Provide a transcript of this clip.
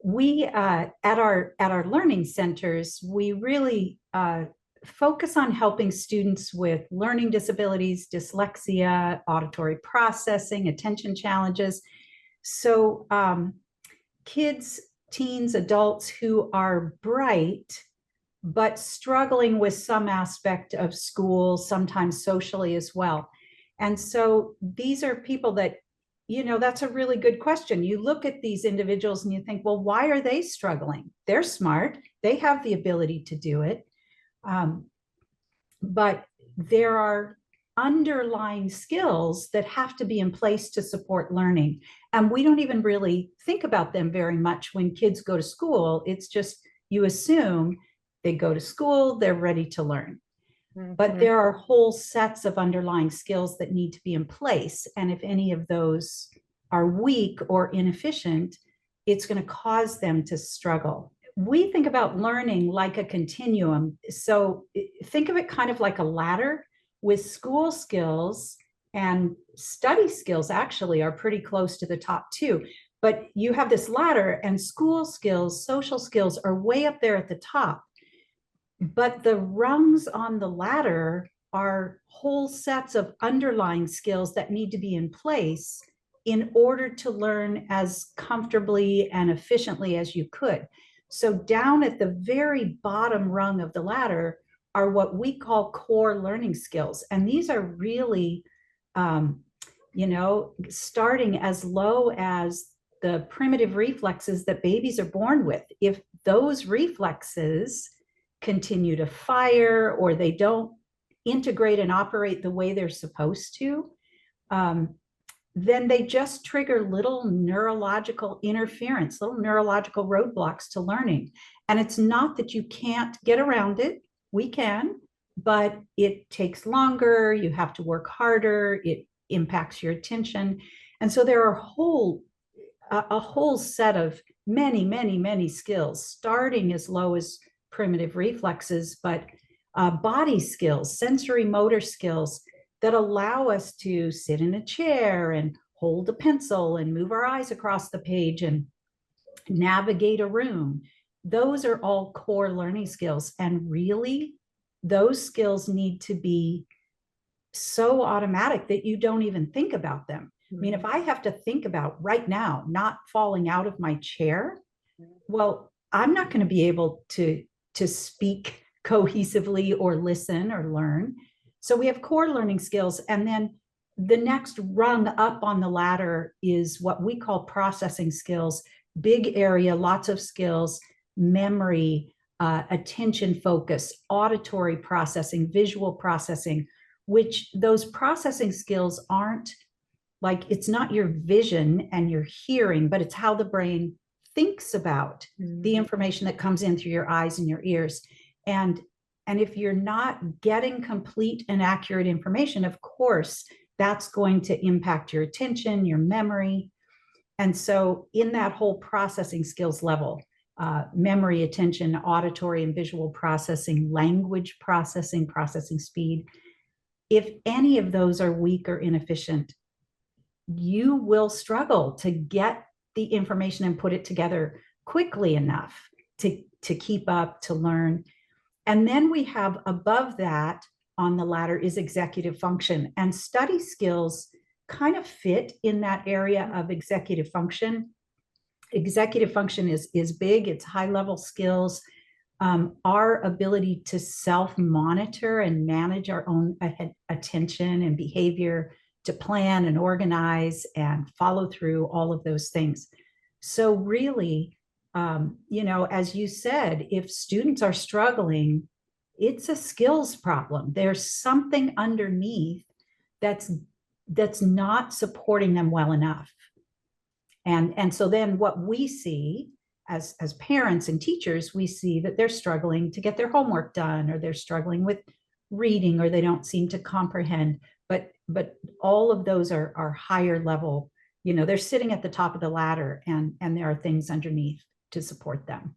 we at our learning centers, we really focus on helping students with learning disabilities, dyslexia, auditory processing, attention challenges. So kids, teens, adults who are bright but struggling with some aspect of school, sometimes socially as well. And so these are people that, that's a really good question. You look at these individuals and you think, well, why are they struggling? They're smart, they have the ability to do it. But there are underlying skills that have to be in place to support learning. And we don't even really think about them very much when kids go to school. It's just, you assume they go to school, they're ready to learn. But there are whole sets of underlying skills that need to be in place. And if any of those are weak or inefficient, it's going to cause them to struggle. We think about learning like a continuum. So think of it kind of like a ladder, with school skills and study skills actually are pretty close to the top too. But you have this ladder, and school skills, social skills are way up there at the top. But the rungs on the ladder are whole sets of underlying skills that need to be in place in order to learn as comfortably and efficiently as you could. So down at the very bottom rung of the ladder are what we call core learning skills. And these are really, starting as low as the primitive reflexes that babies are born with. If those reflexes continue to fire, or they don't integrate and operate the way they're supposed to, then they just trigger little neurological interference, little neurological roadblocks to learning. And it's not that you can't get around it. We can, but it takes longer. You have to work harder. It impacts your attention. And so there are a whole set of many skills, starting as low as primitive reflexes, but body skills, sensory motor skills that allow us to sit in a chair and hold a pencil and move our eyes across the page and navigate a room. Those are all core learning skills. And really, those skills need to be so automatic that you don't even think about them. I mean, if I have to think about right now not falling out of my chair, well, I'm not going to be able to speak cohesively or listen or learn. So we have core learning skills. And then the next rung up on the ladder is what we call processing skills, big area, lots of skills, memory, attention focus, auditory processing, visual processing, which those processing skills aren't like, it's not your vision and your hearing, but it's how the brain thinks about the information that comes in through your eyes and your ears. And if you're not getting complete and accurate information, of course, that's going to impact your attention, your memory. And so in that whole processing skills level, memory, attention, auditory and visual processing, language processing, processing speed, if any of those are weak or inefficient, you will struggle to get the information and put it together quickly enough to keep up, to learn. And then we have above that on the ladder is executive function, and study skills kind of fit in that area of executive function. Executive function is big, it's high level skills. Our ability to self-monitor and manage our own attention and behavior, to plan and organize and follow through, all of those things. So really, as you said, if students are struggling, it's a skills problem. There's something underneath that's not supporting them well enough. And so then what we see as parents and teachers, we see that they're struggling to get their homework done, or they're struggling with reading, or they don't seem to comprehend. But all of those are higher level, they're sitting at the top of the ladder, and there are things underneath to support them.